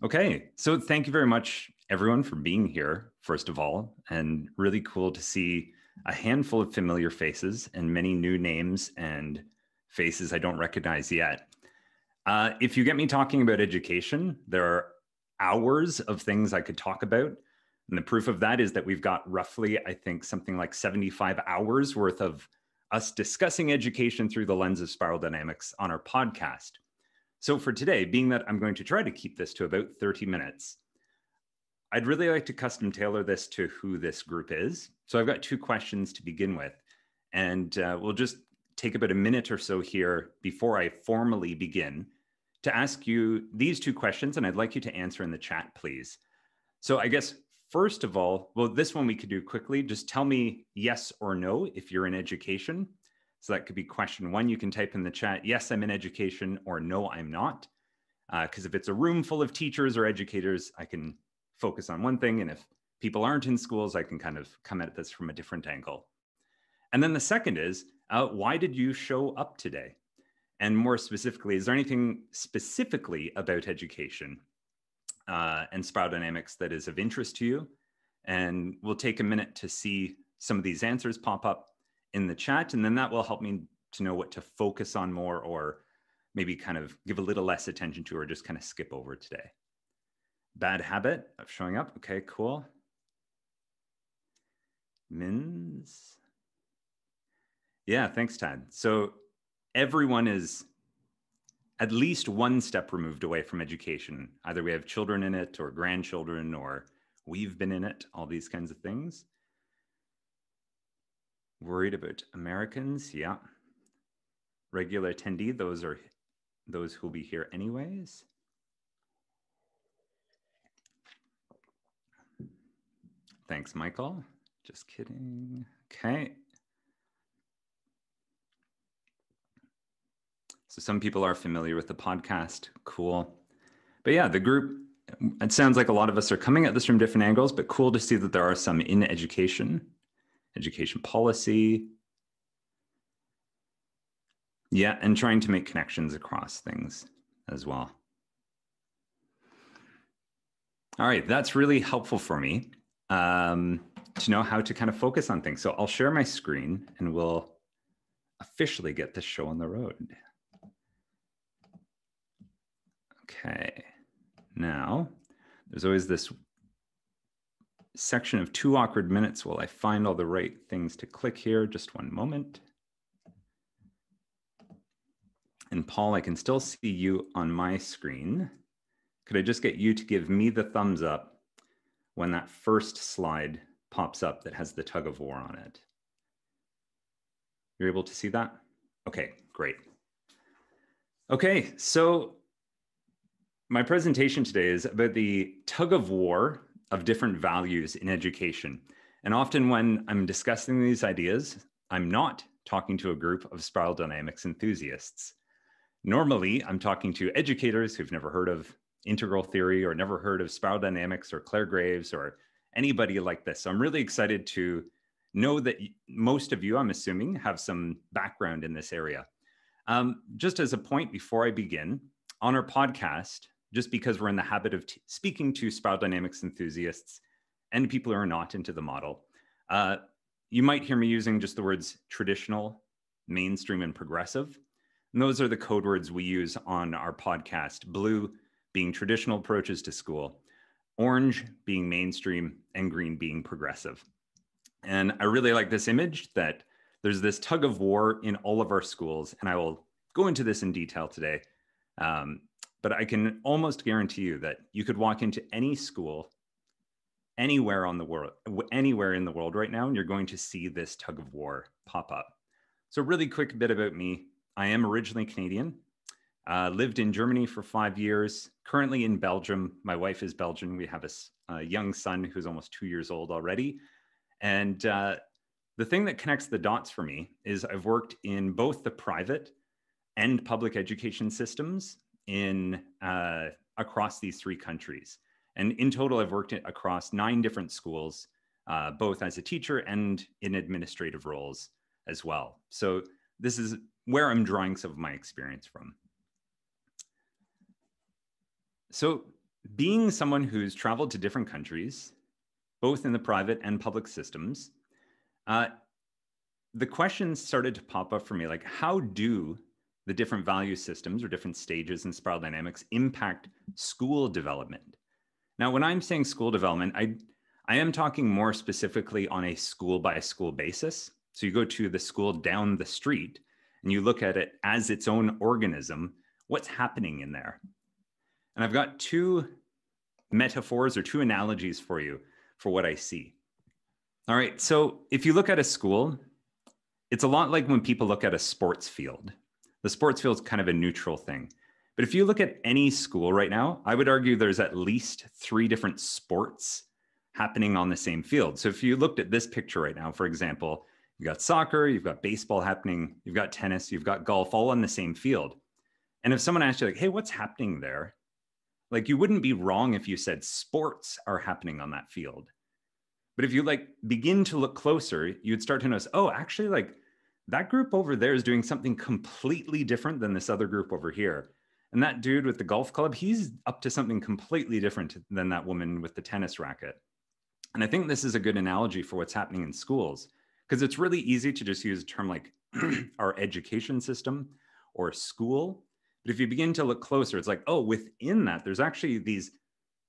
Okay, so thank you very much, everyone, for being here, first of all, and really cool to see a handful of familiar faces and many new names and faces I don't recognize yet. If you get me talking about education, there are hours of things I could talk about. And the proof of that is that we've got roughly, I think, something like 75 hours worth of us discussing education through the lens of spiral dynamics on our podcast. So for today, being that I'm going to try to keep this to about 30 minutes, I'd really like to custom tailor this to who this group is. So I've got two questions to begin with, and we'll just take about a minute or so here before I formally begin to ask you these two questions, and I'd like you to answer in the chat, please. So I guess, first of all, well, this one we could do quickly. Just tell me yes or no if you're in education. So that could be question one. You can type in the chat, yes, I'm in education, or no, I'm not. Because if it's a room full of teachers or educators, I can focus on one thing. And if people aren't in schools, I can kind of come at this from a different angle. And then the second is, why did you show up today? And more specifically, is there anything specifically about education and spiral dynamics that is of interest to you? And we'll take a minute to see some of these answers pop up in the chat, and then that will help me to know what to focus on more, or maybe kind of give a little less attention to, or just kind of skip over today. Bad habit of showing up. Okay, cool. Mins. Yeah, thanks, Tad. So everyone is at least one step removed away from education. Either we have children in it, or grandchildren, or we've been in it, all these kinds of things. Worried about Americans, yeah. Regular attendee, those are those who'll be here anyways. Thanks, Michael. Just kidding. Okay. So some people are familiar with the podcast. Cool. But yeah, the group, it sounds like a lot of us are coming at this from different angles, but cool to see that there are some in education policy. Yeah, and trying to make connections across things as well. All right, that's really helpful for me to know how to kind of focus on things. So I'll share my screen and we'll officially get this show on the road. Okay, now there's always this section of 2 awkward minutes while I find all the right things to click here. Just one moment. And Paul, I can still see you on my screen. Could I just get you to give me the thumbs up when that first slide pops up that has the tug of war on it? You're able to see that? Okay, great. Okay, so my presentation today is about the tug of war of different values in education. And often when I'm discussing these ideas, I'm not talking to a group of spiral dynamics enthusiasts. Normally, I'm talking to educators who've never heard of integral theory or never heard of spiral dynamics or Claire Graves or anybody like this. So I'm really excited to know that most of you, I'm assuming, have some background in this area. Just as a point before I begin, on our podcast, just because we're in the habit of speaking to spiral dynamics enthusiasts and people who are not into the model, you might hear me using just the words traditional, mainstream, and progressive. And those are the code words we use on our podcast. Blue being traditional approaches to school, orange being mainstream, and green being progressive. And I really like this image that there's this tug of war in all of our schools, and I will go into this in detail today. But I can almost guarantee you that you could walk into any school, anywhere in the world right now, and you're going to see this tug of war pop up. So really quick bit about me. I am originally Canadian, lived in Germany for 5 years, currently in Belgium. My wife is Belgian. We have a young son who's almost 2 years old already. And the thing that connects the dots for me is I've worked in both the private and public education systems in across these 3 countries. And in total, I've worked across 9 different schools, both as a teacher and in administrative roles as well. So this is where I'm drawing some of my experience from. So being someone who's traveled to different countries, both in the private and public systems, the questions started to pop up for me, like how do the different value systems or different stages in spiral dynamics impact school development? Now, when I'm saying school development, I am talking more specifically on a school by school basis. So you go to the school down the street and you look at it as its own organism, what's happening in there? And I've got two metaphors or two analogies for you for what I see. All right, so if you look at a school, it's a lot like when people look at a sports field. The sports field is kind of a neutral thing. But if you look at any school right now, I would argue there's at least 3 different sports happening on the same field. So if you looked at this picture right now, for example, you've got soccer, you've got baseball happening, you've got tennis, you've got golf, all on the same field. And if someone asked you like, hey, what's happening there? Like you wouldn't be wrong if you said sports are happening on that field. But if you like begin to look closer, you'd start to notice, oh, actually like that group over there is doing something completely different than this other group over here. And that dude with the golf club, he's up to something completely different than that woman with the tennis racket. And I think this is a good analogy for what's happening in schools, because it's really easy to just use a term like our education system or school. But if you begin to look closer, it's like, oh, within that, there's actually these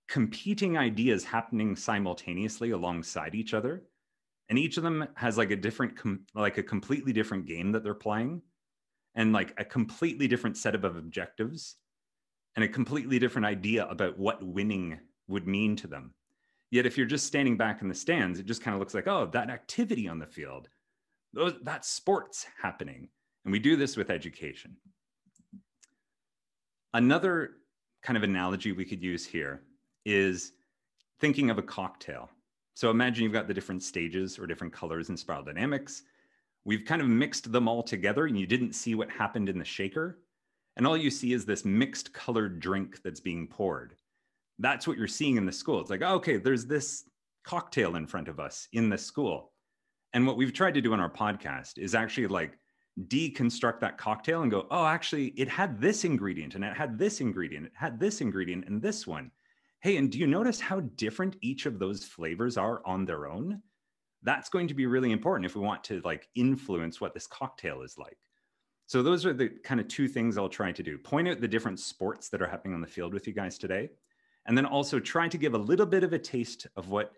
competing ideas happening simultaneously alongside each other. And each of them has like a different, like a completely different game that they're playing, and like a completely different set of objectives and a completely different idea about what winning would mean to them. Yet if you're just standing back in the stands, it just kind of looks like, oh, that activity on the field, that's sports happening. And we do this with education. Another kind of analogy we could use here is thinking of a cocktail. So imagine you've got the different stages or different colors in spiral dynamics. We've kind of mixed them all together and you didn't see what happened in the shaker. And all you see is this mixed colored drink that's being poured. That's what you're seeing in the school. It's like, oh, okay, there's this cocktail in front of us in the school. And what we've tried to do on our podcast is actually like deconstruct that cocktail and go, oh, actually, it had this ingredient and it had this ingredient, it had this ingredient and this one. Hey, and do you notice how different each of those flavors are on their own? That's going to be really important if we want to like influence what this cocktail is like. So those are the kind of 2 things I'll try to do. Point out the different sports that are happening on the field with you guys today. And then also try to give a little bit of a taste of what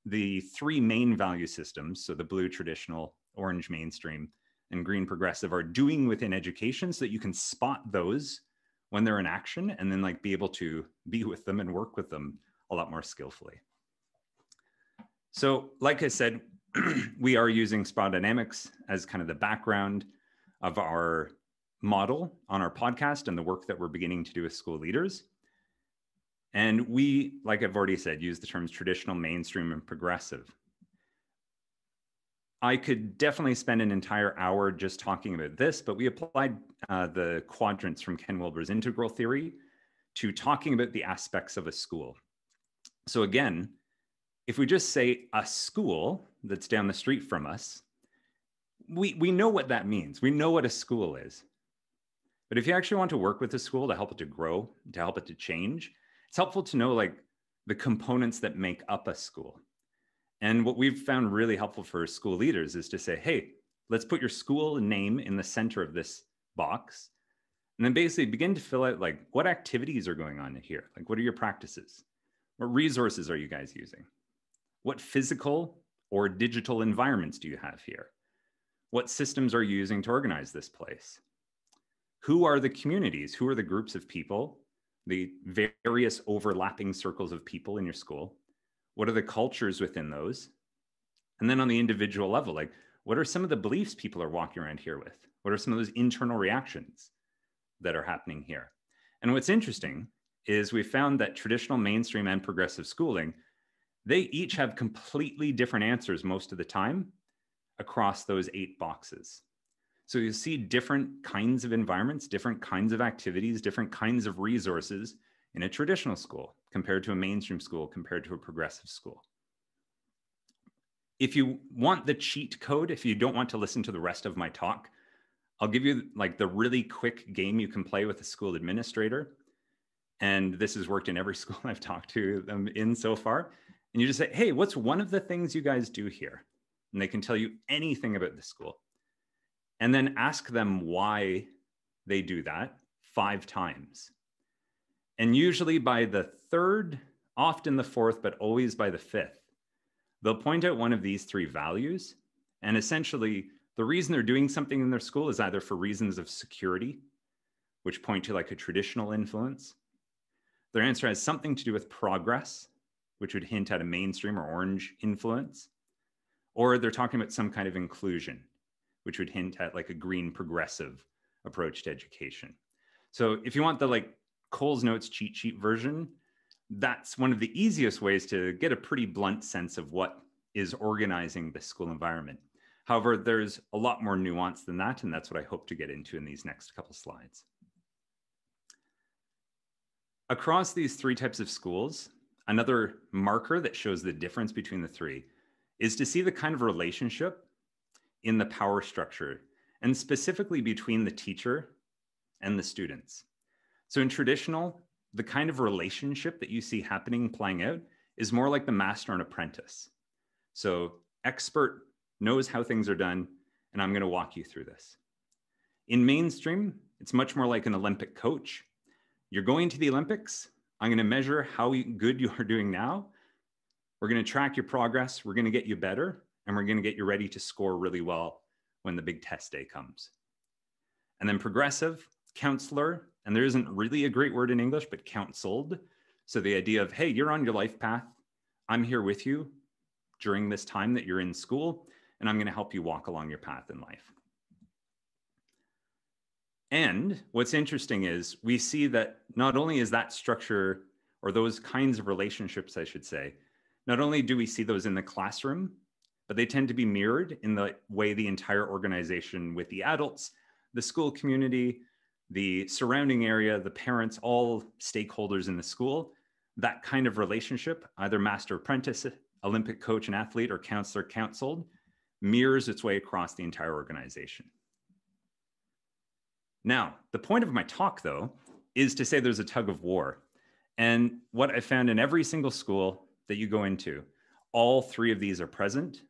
the 3 main value systems, so the blue traditional, orange mainstream, and green progressive, are doing within education, so that you can spot those when they're in action and then like be able to be with them and work with them a lot more skillfully. So like I said, we are using spiral dynamics as kind of the background of our model on our podcast and the work that we're beginning to do with school leaders. And we, like I've already said, use the terms traditional, mainstream, and progressive. I could definitely spend an entire hour just talking about this, but we applied the quadrants from Ken Wilber's integral theory to talking about the aspects of a school. So again, if we just say a school that's down the street from us, we know what that means. We know what a school is. But if you actually want to work with a school to help it to grow, to help it to change, it's helpful to know like the components that make up a school. And what we've found really helpful for school leaders is to say, hey, let's put your school name in the center of this box. And then basically begin to fill out like what activities are going on here? Like what are your practices? What resources are you guys using? What physical or digital environments do you have here? What systems are you using to organize this place? Who are the communities? Who are the groups of people? The various overlapping circles of people in your school? What are the cultures within those? And then on the individual level, like what are some of the beliefs people are walking around here with? What are some of those internal reactions that are happening here? And what's interesting is we found that traditional, mainstream, and progressive schooling, they each have completely different answers most of the time across those 8 boxes. So you see different kinds of environments, different kinds of activities, different kinds of resources in a traditional school compared to a mainstream school, compared to a progressive school. If you want the cheat code, if you don't want to listen to the rest of my talk, I'll give you like the really quick game you can play with a school administrator. And this has worked in every school I've talked to them in so far. And you just say, hey, what's one of the things you guys do here? And they can tell you anything about the school. And then ask them why they do that 5 times. And usually by the 3rd, often the 4th, but always by the 5th, they'll point out one of these 3 values. And essentially, the reason they're doing something in their school is either for reasons of security, which point to like a traditional influence. Their answer has something to do with progress, which would hint at a mainstream or orange influence. Or they're talking about some kind of inclusion, which would hint at like a green progressive approach to education. So if you want the like Cole's Notes cheat sheet version, that's one of the easiest ways to get a pretty blunt sense of what is organizing the school environment. However, there's a lot more nuance than that, and that's what I hope to get into in these next couple slides. Across these 3 types of schools, another marker that shows the difference between the 3 is to see the kind of relationship in the power structure, and specifically between the teacher and the students. So in traditional, the kind of relationship that you see happening, playing out, is more like the master and apprentice. So expert knows how things are done, and I'm going to walk you through this. In mainstream, it's much more like an Olympic coach. You're going to the Olympics. I'm going to measure how good you are doing now. We're going to track your progress. We're going to get you better, and we're going to get you ready to score really well when the big test day comes. And then progressive, counselor, and there isn't really a great word in English, but counseled. So the idea of, hey, you're on your life path. I'm here with you during this time that you're in school, and I'm going to help you walk along your path in life. And what's interesting is we see that not only is that structure, or those kinds of relationships, I should say, not only do we see those in the classroom, but they tend to be mirrored in the way the entire organization with the adults, the school community, the surrounding area, the parents, all stakeholders in the school, that kind of relationship, either master apprentice, Olympic coach and athlete, or counselor counseled, mirrors its way across the entire organization. Now, the point of my talk, though, is to say there's a tug of war. And what I found in every single school that you go into, all 3 of these are present,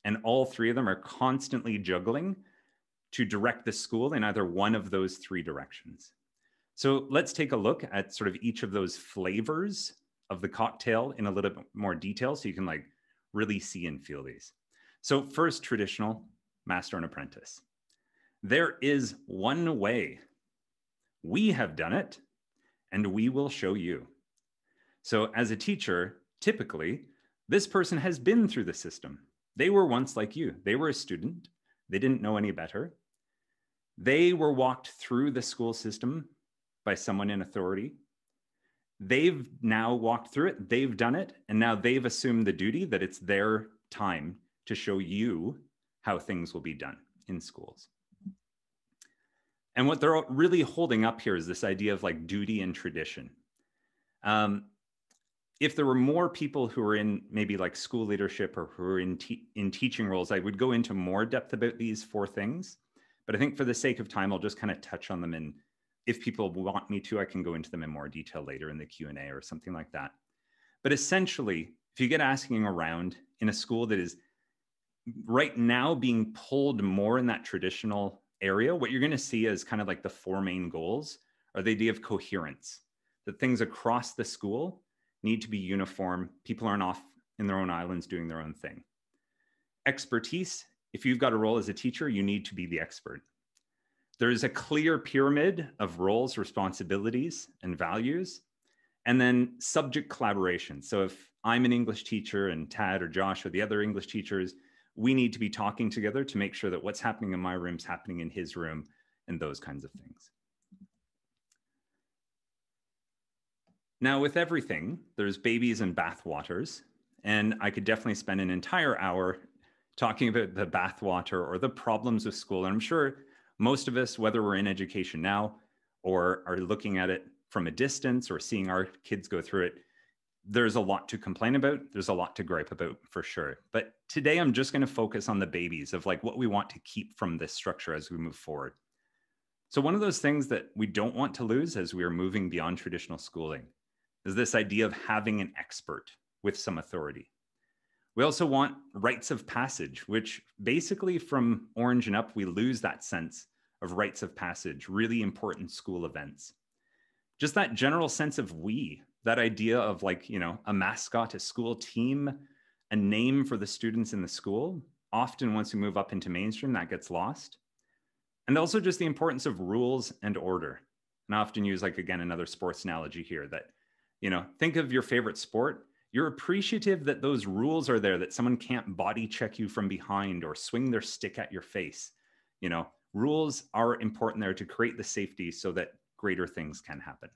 and all 3 of them are constantly juggling to direct the school in either one of those 3 directions. So let's take a look at sort of each of those flavors of the cocktail in a little bit more detail so you can like really see and feel these. So first, traditional, master and apprentice. There is one way. We have done it, and we will show you. So as a teacher, typically, this person has been through the system. They were once like you. They were a student. They didn't know any better. They were walked through the school system by someone in authority. They've now walked through it. They've done it. And now they've assumed the duty that it's their time to show you how things will be done in schools. And what they're really holding up here is this idea of like duty and tradition. If there were more people who are in maybe like school leadership or who are in teaching roles, I would go into more depth about these 4 things. But I think for the sake of time, I'll just kind of touch on them. And if people want me to, I can go into them in more detail later in the Q&A or something like that. But essentially, if you get asking around in a school that is right now being pulled more in that traditional area, what you're going to see as kind of like the 4 main goals are the idea of coherence, that things across the school need to be uniform. People aren't off in their own islands doing their own thing. Expertise, if you've got a role as a teacher, you need to be the expert. There is a clear pyramid of roles, responsibilities, and values, and then subject collaboration. So if I'm an English teacher and Tad or Josh or the other English teachers, we need to be talking together to make sure that what's happening in my room is happening in his room and those kinds of things. Now, with everything, there's babies and bathwaters, and I could definitely spend an entire hour talking about the bathwater or the problems with school. And I'm sure most of us, whether we're in education now or are looking at it from a distance or seeing our kids go through it, there's a lot to complain about. There's a lot to gripe about for sure. But today I'm just going to focus on the babies of like what we want to keep from this structure as we move forward. So one of those things that we don't want to lose as we are moving beyond traditional schooling is this idea of having an expert with some authority. We also want rites of passage, which basically from Orange and up, we lose that sense of rites of passage, really important school events. Just that general sense of we, that idea of like, a mascot, a school team, a name for the students in the school. Often once we move up into mainstream, that gets lost. And also just the importance of rules and order. And I often use, like, again, another sports analogy here that, think of your favorite sport. You're appreciative that those rules are there, that someone can't body check you from behind or swing their stick at your face. Rules are important there to create the safety so that greater things can happen.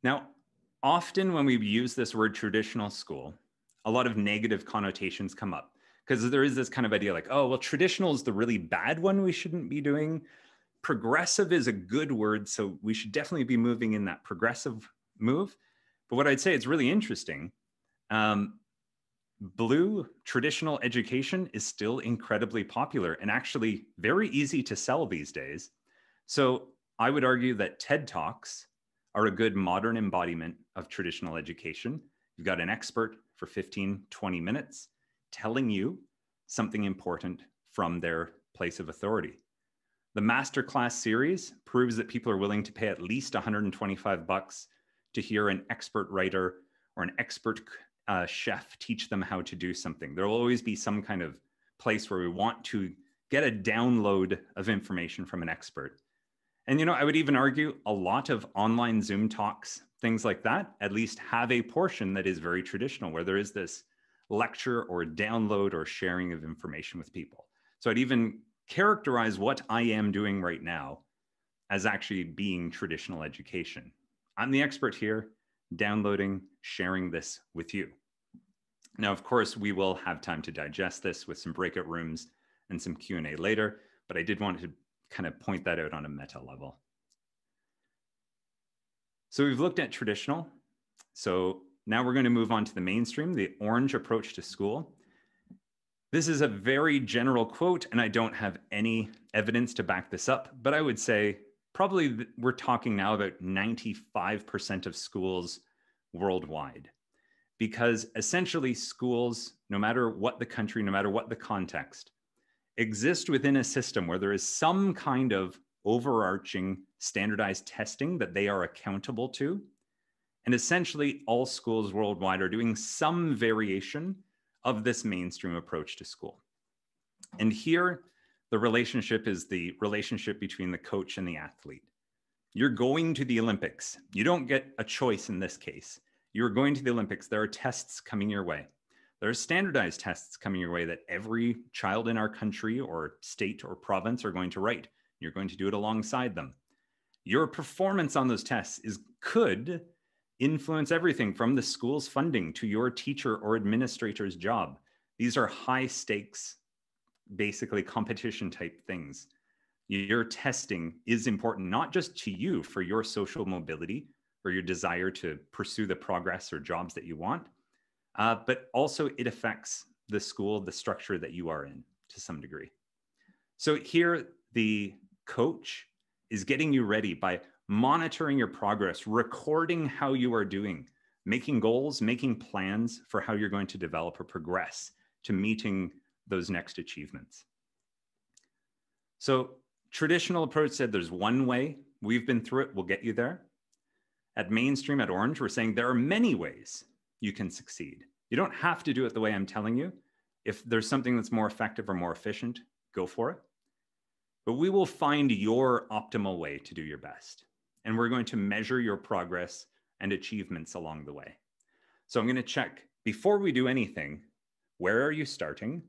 Now, often when we use this word traditional school, a lot of negative connotations come up because there is this kind of idea like, oh, well, traditional is the really bad one we shouldn't be doing. Progressive is a good word, so we should definitely be moving in that progressive move. But what I'd say is really interesting. Blue traditional education is still incredibly popular and actually very easy to sell these days. So I would argue that TED Talks are a good modern embodiment of traditional education. You've got an expert for 15, 20 minutes telling you something important from their place of authority. The masterclass series proves that people are willing to pay at least $125 to hear an expert writer or an expert chef teach them how to do something. There will always be some kind of place where we want to get a download of information from an expert. And, I would even argue a lot of online Zoom talks, things like that, at least have a portion that is very traditional, where there is this lecture or download or sharing of information with people. So I'd even characterize what I am doing right now as actually being traditional education. I'm the expert here, downloading, sharing this with you. Now, of course, we will have time to digest this with some breakout rooms and some Q&A later, but I did want to kind of point that out on a meta level. So we've looked at traditional. So now we're going to move on to the mainstream, the Orange approach to school. This is a very general quote, and I don't have any evidence to back this up, but I would say probably we're talking now about 95% of schools worldwide, because essentially schools, no matter what the country, no matter what the context, exist within a system where there is some kind of overarching standardized testing that they are accountable to. And essentially all schools worldwide are doing some variation of this mainstream approach to school. And here, the relationship is the relationship between the coach and the athlete. You're going to the Olympics. You don't get a choice in this case. You're going to the Olympics. There are tests coming your way. There are standardized tests coming your way that every child in our country or state or province are going to write. You're going to do it alongside them. Your performance on those tests could influence everything from the school's funding to your teacher or administrator's job. These are high stakes, basically competition type things. Your testing is important, not just to you for your social mobility or your desire to pursue the progress or jobs that you want, but also it affects the school, the structure that you are in to some degree. So here, the coach is getting you ready by monitoring your progress, recording how you are doing, making goals, making plans for how you're going to develop or progress to meeting those next achievements. So traditional approach said there's one way. We've been through it. We'll get you there. At mainstream, at Orange, we're saying there are many ways you can succeed. You don't have to do it the way I'm telling you. If there's something that's more effective or more efficient, go for it. But we will find your optimal way to do your best. And we're going to measure your progress and achievements along the way. So I'm going to check, before we do anything, where are you starting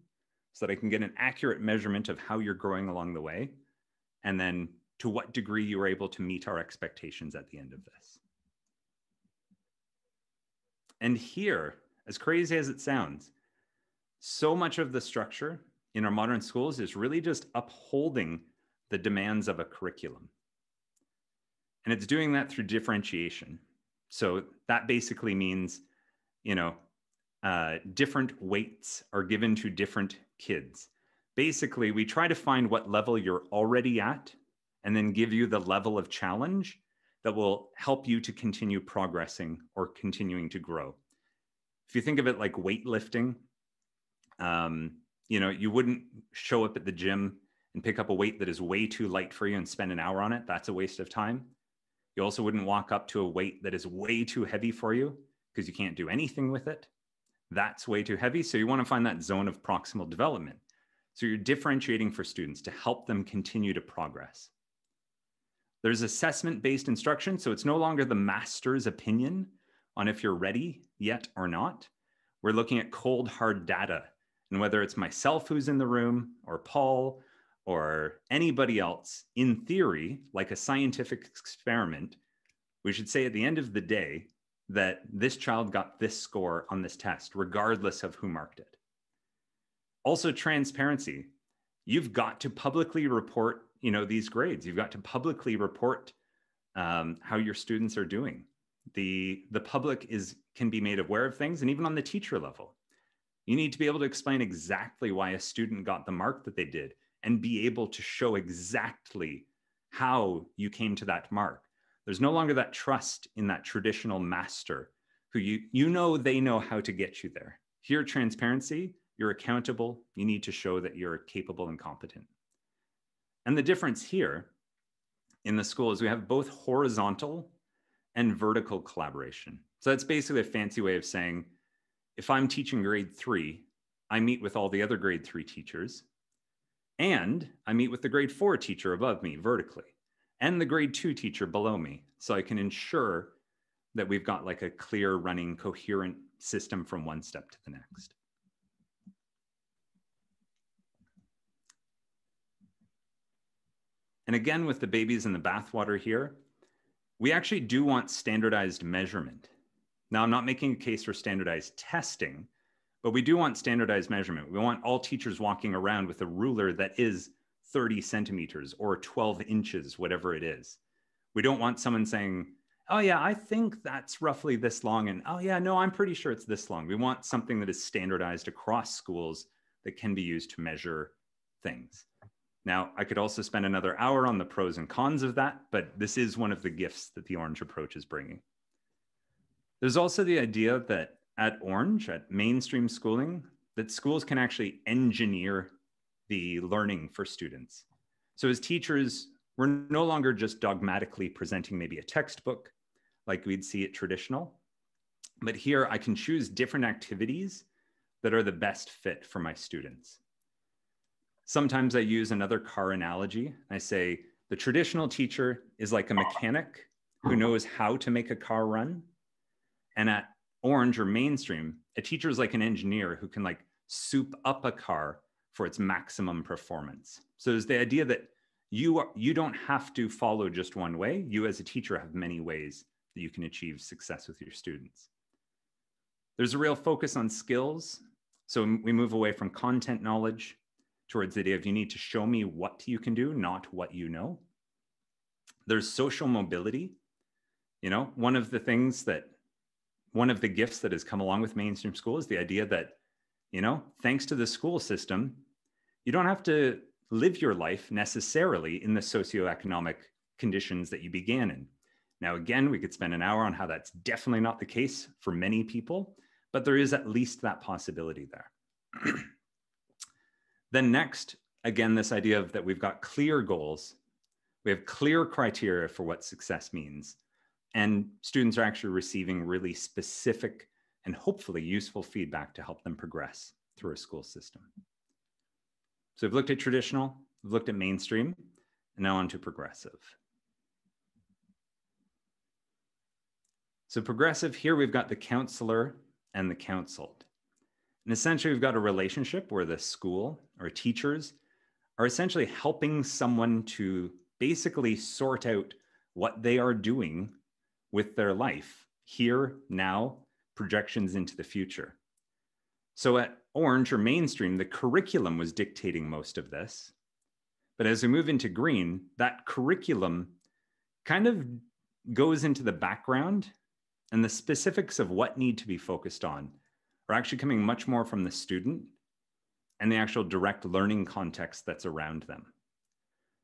so that I can get an accurate measurement of how you're growing along the way, and then to what degree you are able to meet our expectations at the end of this. And here, as crazy as it sounds, so much of the structure in our modern schools is really just upholding the demands of a curriculum. And it's doing that through differentiation. So that basically means, different weights are given to different kids. Basically, we try to find what level you're already at and then give you the level of challenge that will help you to continue progressing or continuing to grow. If you think of it like weightlifting, you wouldn't show up at the gym and pick up a weight that is way too light for you and spend an hour on it. That's a waste of time. You also wouldn't walk up to a weight that is way too heavy for you because you can't do anything with it. That's way too heavy. So you want to find that zone of proximal development. So you're differentiating for students to help them continue to progress. There's assessment-based instruction. So it's no longer the master's opinion on if you're ready yet or not. We're looking at cold, hard data. And whether it's myself who's in the room or Paul or anybody else, in theory, like a scientific experiment, we should say at the end of the day that this child got this score on this test, regardless of who marked it. Also, transparency. You've got to publicly report, these grades. You've got to publicly report how your students are doing. The public can be made aware of things, and even on the teacher level. You need to be able to explain exactly why a student got the mark that they did and be able to show exactly how you came to that mark. There's no longer that trust in that traditional master who they know how to get you there. Here, transparency, you're accountable. You need to show that you're capable and competent. And the difference here in the school is we have both horizontal and vertical collaboration. So that's basically a fancy way of saying, if I'm teaching grade 3, I meet with all the other grade 3 teachers, and I meet with the grade 4 teacher above me vertically, and the grade 2 teacher below me, so I can ensure that we've got like a clear, running, coherent system from one step to the next. And again, with the babies in the bathwater here, we actually do want standardized measurement. Now, I'm not making a case for standardized testing, but we do want standardized measurement. We want all teachers walking around with a ruler that is 30 centimeters or 12 inches, whatever it is. We don't want someone saying, oh yeah, I think that's roughly this long. And oh yeah, no, I'm pretty sure it's this long. We want something that is standardized across schools that can be used to measure things. Now, I could also spend another hour on the pros and cons of that, but this is one of the gifts that the Orange approach is bringing. There's also the idea that at Orange, at mainstream schooling, that schools can actually engineer the learning for students. So as teachers, we're no longer just dogmatically presenting maybe a textbook like we'd see at traditional, but here I can choose different activities that are the best fit for my students. Sometimes I use another car analogy. I say the traditional teacher is like a mechanic who knows how to make a car run. And at Orange or mainstream, a teacher is like an engineer who can like soup up a car for its maximum performance. So there's the idea that you don't have to follow just one way. You as a teacher have many ways that you can achieve success with your students. There's a real focus on skills. So we move away from content knowledge towards the idea of you need to show me what you can do, not what you know. There's social mobility. One of the gifts that has come along with mainstream school is the idea that, thanks to the school system, you don't have to live your life necessarily in the socioeconomic conditions that you began in. Now, again, we could spend an hour on how that's definitely not the case for many people, but there is at least that possibility there. Then next, again, this idea of that we've got clear goals. We have clear criteria for what success means. And students are actually receiving really specific and hopefully useful feedback to help them progress through a school system. So we've looked at traditional, we've looked at mainstream, and now on to progressive. So progressive, here we've got the counselor and the counseled. And essentially we've got a relationship where the school or teachers are essentially helping someone to basically sort out what they are doing with their life, here, now, projections into the future. So at Orange or mainstream, the curriculum was dictating most of this. But as we move into green, that curriculum kind of goes into the background, and the specifics of what need to be focused on are actually coming much more from the student and the actual direct learning context that's around them.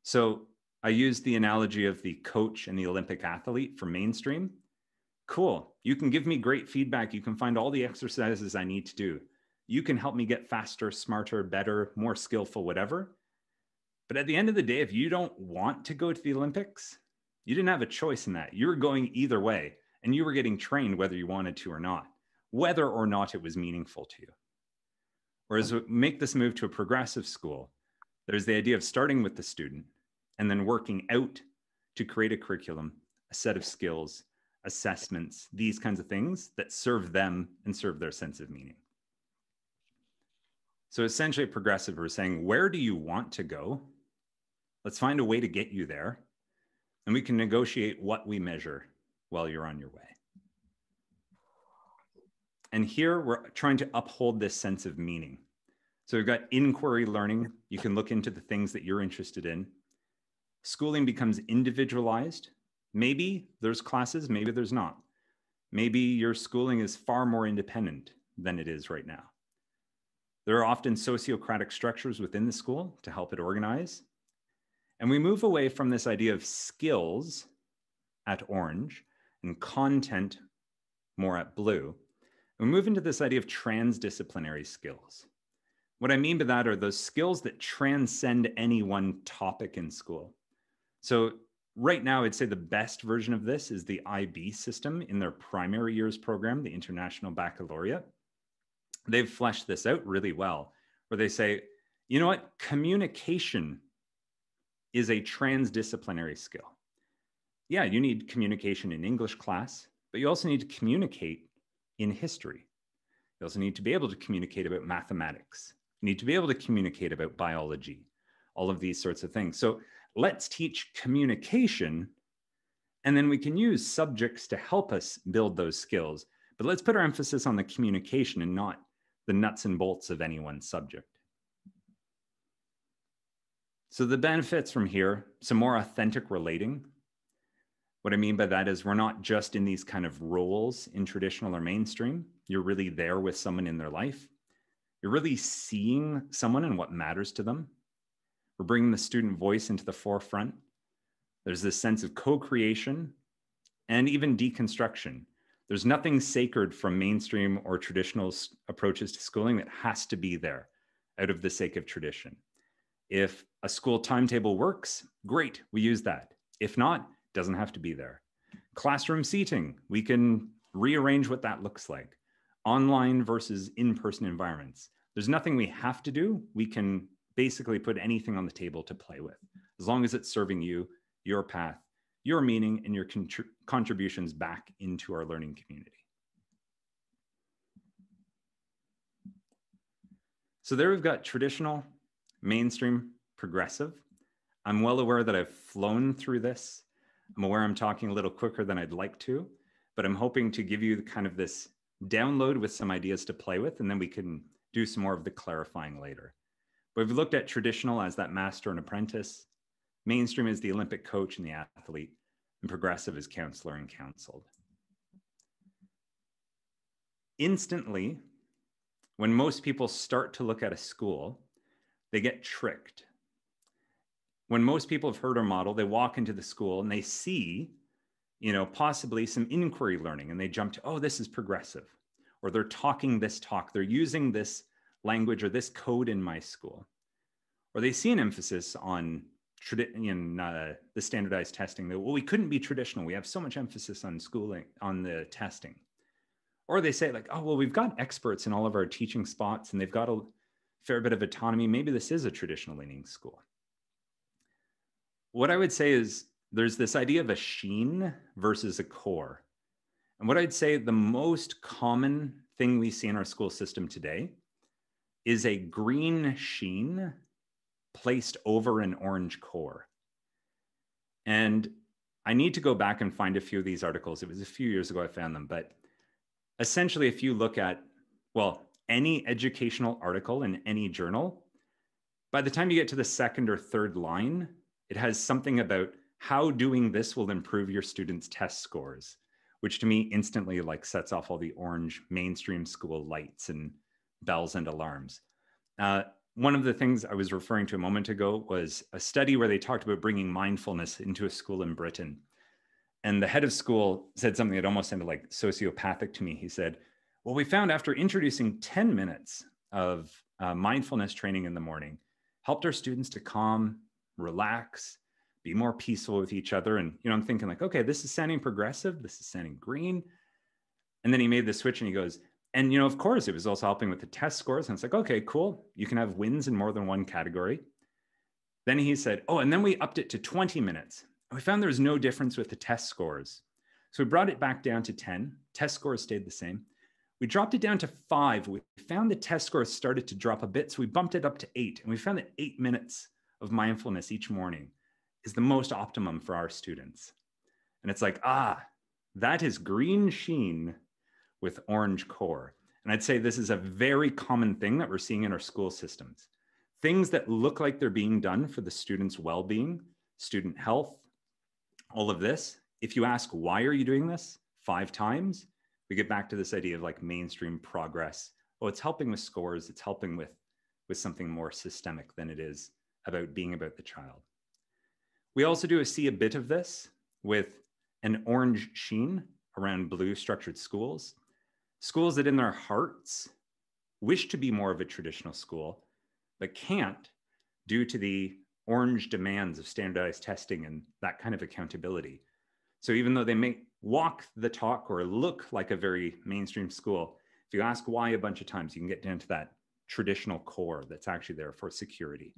So I use the analogy of the coach and the Olympic athlete for mainstream. Cool. You can give me great feedback. You can find all the exercises I need to do. You can help me get faster, smarter, better, more skillful, whatever. But at the end of the day, if you don't want to go to the Olympics, you didn't have a choice in that. You were going either way, and you were getting trained whether you wanted to or not, whether or not it was meaningful to you. Whereas we make this move to a progressive school, there's the idea of starting with the student and then working out to create a curriculum, a set of skills, assessments, these kinds of things that serve them and serve their sense of meaning. So essentially progressive, we're saying, where do you want to go? Let's find a way to get you there. And we can negotiate what we measure while you're on your way. And here we're trying to uphold this sense of meaning. So we've got inquiry learning. You can look into the things that you're interested in. Schooling becomes individualized. Maybe there's classes, maybe there's not. Maybe your schooling is far more independent than it is right now. There are often sociocratic structures within the school to help it organize. And we move away from this idea of skills at orange and content more at blue. And we move into this idea of transdisciplinary skills. What I mean by that are those skills that transcend any one topic in school. So right now, I'd say the best version of this is the IB system in their primary years program, the International Baccalaureate. They've fleshed this out really well, where they say, you know what, communication is a transdisciplinary skill. Yeah, you need communication in English class, but you also need to communicate in history. You also need to be able to communicate about mathematics. You need to be able to communicate about biology, all of these sorts of things. So let's teach communication, and then we can use subjects to help us build those skills. But let's put our emphasis on the communication and not the nuts and bolts of any one subject. So the benefits from here, some more authentic relating. What I mean by that is we're not just in these kind of roles in traditional or mainstream. You're really there with someone in their life. You're really seeing someone and what matters to them. We're bringing the student voice into the forefront. There's this sense of co-creation and even deconstruction. There's nothing sacred from mainstream or traditional approaches to schooling that has to be there out of the sake of tradition. If a school timetable works, great, we use that. If not, it doesn't have to be there. Classroom seating, we can rearrange what that looks like. Online versus in-person environments. There's nothing we have to do. We can basically put anything on the table to play with, as long as it's serving you, your path, your meaning, and your contributions back into our learning community. So there we've got traditional, mainstream, progressive. I'm well aware that I've flown through this. I'm aware I'm talking a little quicker than I'd like to, but I'm hoping to give you kind of this download with some ideas to play with, and then we can do some more of the clarifying later. But we've looked at traditional as that master and apprentice, mainstream is the Olympic coach and the athlete, and progressive is counselor and counseled. Instantly, when most people start to look at a school, they get tricked. When most people have heard our model, they walk into the school and they see, possibly some inquiry learning, and they jump to, oh, this is progressive, or they're talking this talk, they're using this language or this code in my school. Or they see an emphasis on the standardized testing that, well, we couldn't be traditional. We have so much emphasis on schooling, on the testing. Or they say like, oh, well, we've got experts in all of our teaching spots and they've got a fair bit of autonomy. Maybe this is a traditional leaning school. What I would say is there's this idea of a sheen versus a core. And what I'd say the most common thing we see in our school system today is a green sheen placed over an orange core. And I need to go back and find a few of these articles. It was a few years ago I found them, but essentially if you look at, any educational article in any journal, by the time you get to the second or third line, it has something about how doing this will improve your students' test scores, which to me instantly sets off all the orange mainstream school lights and bells and alarms. one of the things I was referring to a moment ago was a study where they talked about bringing mindfulness into a school in Britain. And the head of school said something that almost sounded like sociopathic to me. He said, well, we found after introducing 10 minutes of mindfulness training in the morning, helped our students to calm, relax, be more peaceful with each other. And, I'm thinking like, okay, this is sounding progressive. This is sounding green. And then he made the switch and he goes, and, of course, it was also helping with the test scores. And it's like, okay, cool. You can have wins in more than one category. Then he said, oh, and then we upped it to 20 minutes. And we found there was no difference with the test scores. So we brought it back down to 10. Test scores stayed the same. We dropped it down to 5. We found the test scores started to drop a bit. So we bumped it up to 8. And we found that 8 minutes of mindfulness each morning is the most optimum for our students. And it's like, that is green sheen with orange core. And I'd say this is a very common thing that we're seeing in our school systems. Things that look like they're being done for the students' well-being, student health, all of this. If you ask, why are you doing this 5 times? We get back to this idea of like mainstream progress. Oh, it's helping with scores. It's helping with something more systemic than it is about being about the child. We also see a bit of this with an orange sheen around blue structured schools. Schools that in their hearts wish to be more of a traditional school, but can't due to the orange demands of standardized testing and that kind of accountability. So even though they may walk the talk or look like a very mainstream school, if you ask why a bunch of times, you can get down to that traditional core that's actually there for security.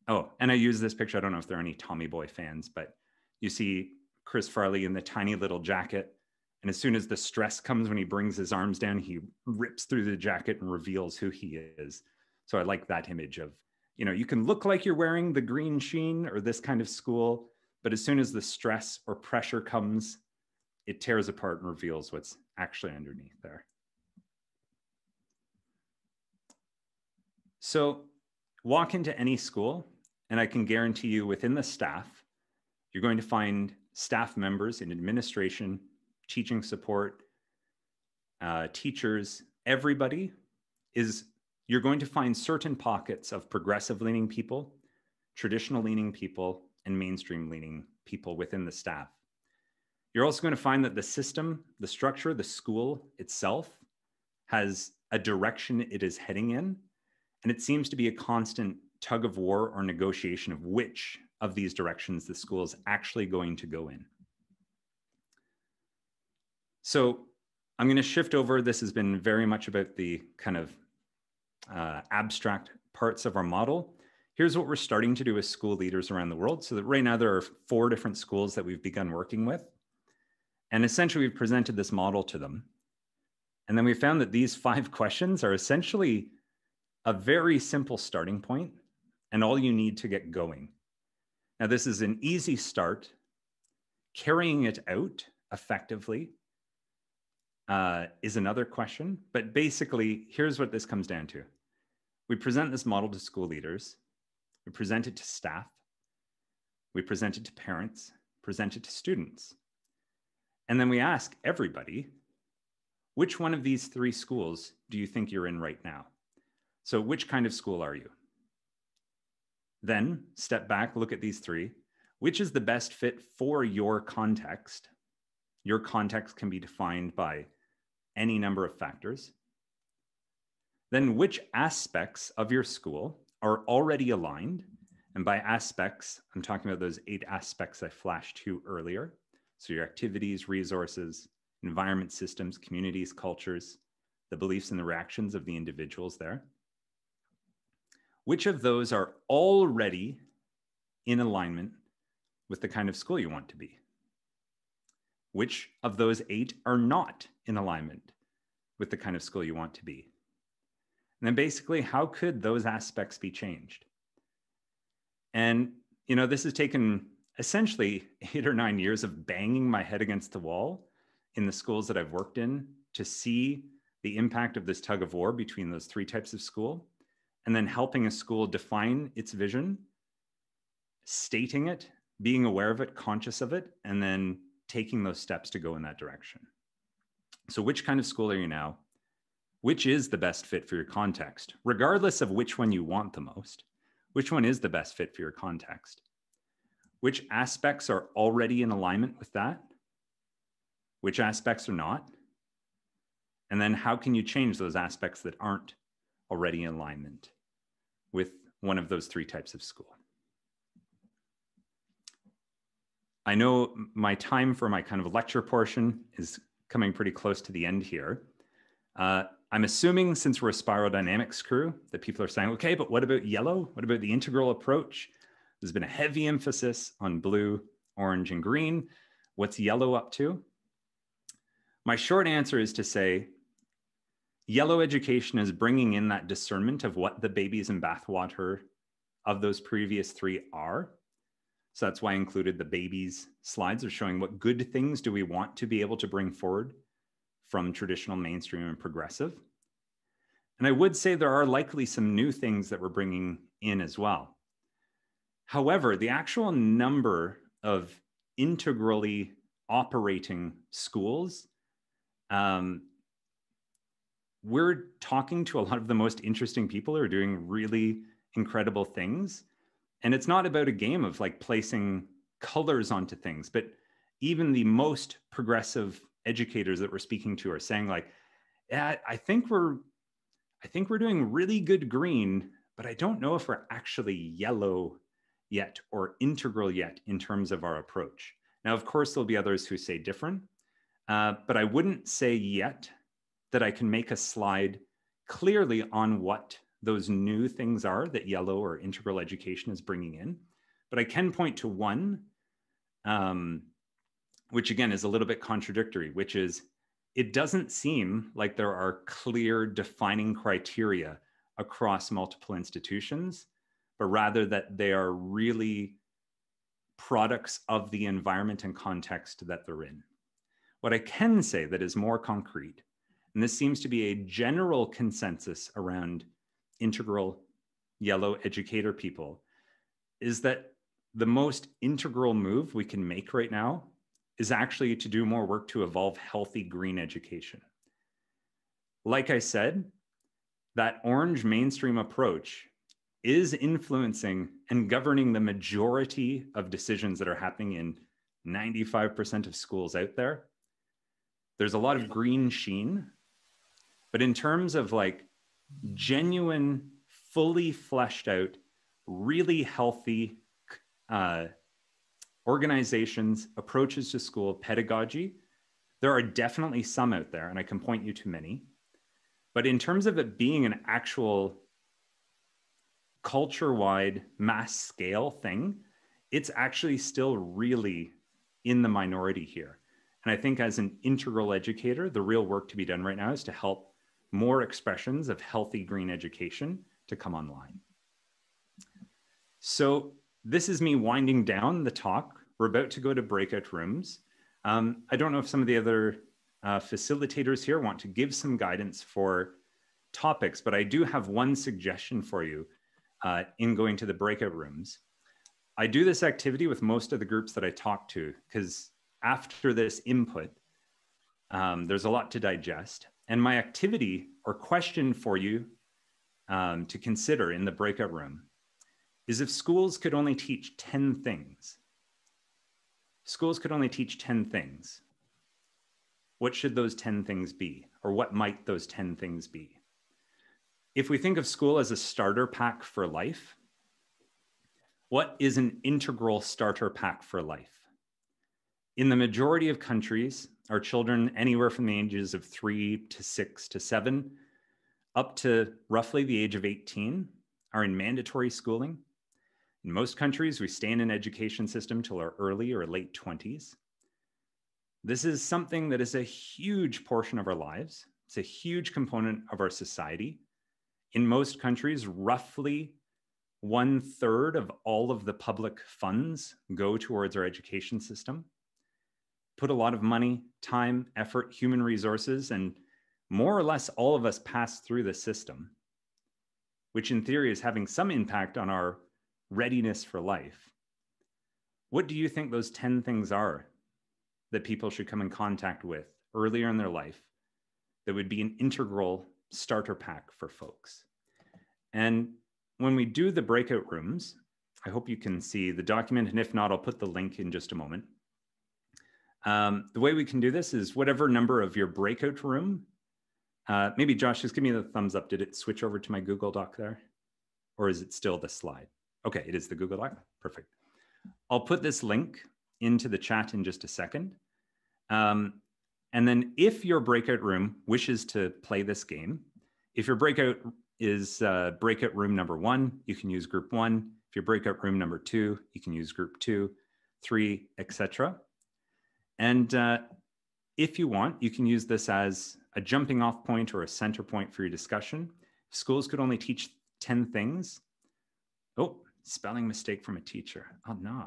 Oh, and I use this picture. I don't know if there are any Tommy Boy fans, but you see Chris Farley in the tiny little jacket. And as soon as the stress comes when he brings his arms down, he rips through the jacket and reveals who he is. So I like that image of, you can look like you're wearing the green sheen or this kind of school, but as soon as the stress or pressure comes, it tears apart and reveals what's actually underneath there. So walk into any school, and I can guarantee you within the staff, you're going to find staff members in administration, teaching support, teachers, everybody you're going to find certain pockets of progressive leaning people, traditional leaning people, and mainstream leaning people within the staff. You're also going to find that the system, the structure, the school itself has a direction it is heading in, and it seems to be a constant tug of war or negotiation of which of these directions the school is actually going to go in. So I'm going to shift over. This has been very much about the kind of abstract parts of our model. Here's what we're starting to do with school leaders around the world. So that right now there are 4 different schools that we've begun working with. And essentially we've presented this model to them. And then we found that these 5 questions are essentially a very simple starting point and all you need to get going. Now, this is an easy start. Carrying it out effectively is another question. But basically, here's what this comes down to. We present this model to school leaders. We present it to staff. We present it to parents, present it to students. And then we ask everybody, which one of these 3 schools do you think you're in right now? So which kind of school are you? Then step back, look at these 3. Which is the best fit for your context? Your context can be defined by any number of factors. Then which aspects of your school are already aligned? And by aspects, I'm talking about those 8 aspects I flashed to earlier. So your activities, resources, environment systems, communities, cultures, the beliefs and the reactions of the individuals there. Which of those are already in alignment with the kind of school you want to be? Which of those 8 are not in alignment with the kind of school you want to be? And then basically, how could those aspects be changed? And, this has taken essentially 8 or 9 years of banging my head against the wall in the schools that I've worked in to see the impact of this tug of war between those 3 types of school, and then helping a school define its vision, stating it, being aware of it, conscious of it, and then taking those steps to go in that direction. So which kind of school are you now? which is the best fit for your context, regardless of which one you want the most. Which one is the best fit for your context? Which aspects are already in alignment with that? Which aspects are not? And then how can you change those aspects that aren't already in alignment with one of those three types of school? I know my time for my kind of lecture portion is coming pretty close to the end here. I'm assuming, since we're a spiral dynamics crew, that people are saying, okay, but what about yellow? What about the integral approach? There's been a heavy emphasis on blue, orange, and green. What's yellow up to? My short answer is to say, yellow education is bringing in that discernment of what the babies in bathwater of those previous three are. So that's why I included the babies slides of showing what good things do we want to be able to bring forward from traditional, mainstream, and progressive. And I would say there are likely some new things that we're bringing in as well. However, the actual number of integrally operating schools, we're talking to a lot of the most interesting people who are doing really incredible things. And it's not about a game of like placing colors onto things, but even the most progressive educators that we're speaking to are saying like, yeah, I think we're doing really good green, but I don't know if we're actually yellow yet or integral yet in terms of our approach. Now, of course, there'll be others who say different, but I wouldn't say yet that I can make a slide clearly on what those new things are that yellow or integral education is bringing in. But I can point to one, which again is a little bit contradictory, which is it doesn't seem like there are clear defining criteria across multiple institutions, but rather that they are really products of the environment and context that they're in. What I can say that is more concrete, and this seems to be a general consensus around integral yellow educator people, is that the most integral move we can make right now is actually to do more work to evolve healthy green education. Like I said, that orange mainstream approach is influencing and governing the majority of decisions that are happening in 95% of schools out there. There's a lot of green sheen, but in terms of like genuine, fully fleshed out, really healthy organizations, approaches to school, pedagogy, there are definitely some out there, and I can point you to many. But in terms of it being an actual culture-wide mass scale thing, it's actually still really in the minority here. And I think as an integral educator, the real work to be done right now is to help more expressions of healthy green education to come online. So this is me winding down the talk. We're about to go to breakout rooms. I don't know if some of the other facilitators here want to give some guidance for topics, but I do have one suggestion for you in going to the breakout rooms. I do this activity with most of the groups that I talk to, because after this input, there's a lot to digest. And my activity or question for you to consider in the breakout room is, if schools could only teach 10 things, schools could only teach 10 things, what should those 10 things be? Or what might those 10 things be? If we think of school as a starter pack for life, what is an integral starter pack for life? In the majority of countries, our children anywhere from the ages of 3 to 6 to 7, up to roughly the age of 18, are in mandatory schooling. In most countries, we stay in an education system till our early or late 20s. This is something that is a huge portion of our lives. It's a huge component of our society. In most countries, roughly 1/3 of all of the public funds go towards our education system. Put a lot of money, time, effort, human resources, and more or less all of us pass through the system, which in theory is having some impact on our readiness for life. What do you think those 10 things are that people should come in contact with earlier in their life that would be an integral starter pack for folks. And when we do the breakout rooms, I hope you can see the document, and if not, I'll put the link in just a moment. The way we can do this is whatever number of your breakout room, maybe Josh, just give me the thumbs up. Did it switch over to my Google Doc there? Or is it still the slide? Okay, it is the Google Doc, perfect. I'll put this link into the chat in just a second. And then if your breakout room wishes to play this game, if your breakout is breakout room number 1, you can use group 1. If your breakout room number 2, you can use group 2, 3, etc. And if you want, you can use this as a jumping off point or a center point for your discussion. Schools could only teach 10 things. Oh, spelling mistake from a teacher. Oh, no.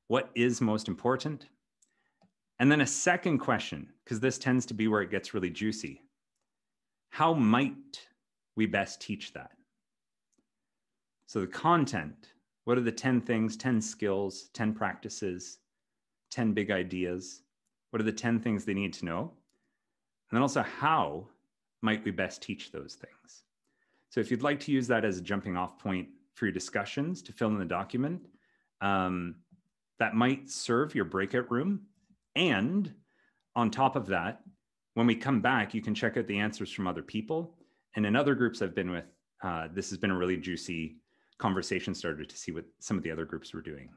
What is most important? And then a second question, because this tends to be where it gets really juicy. How might we best teach that? So the content, what are the 10 things, 10 skills, 10 practices, 10 big ideas? What are the 10 things they need to know? And then also, how might we best teach those things? So if you'd like to use that as a jumping off point for your discussions to fill in the document, that might serve your breakout room. And on top of that, when we come back, you can check out the answers from other people. And in other groups I've been with, this has been a really juicy conversation starter to see what some of the other groups were doing.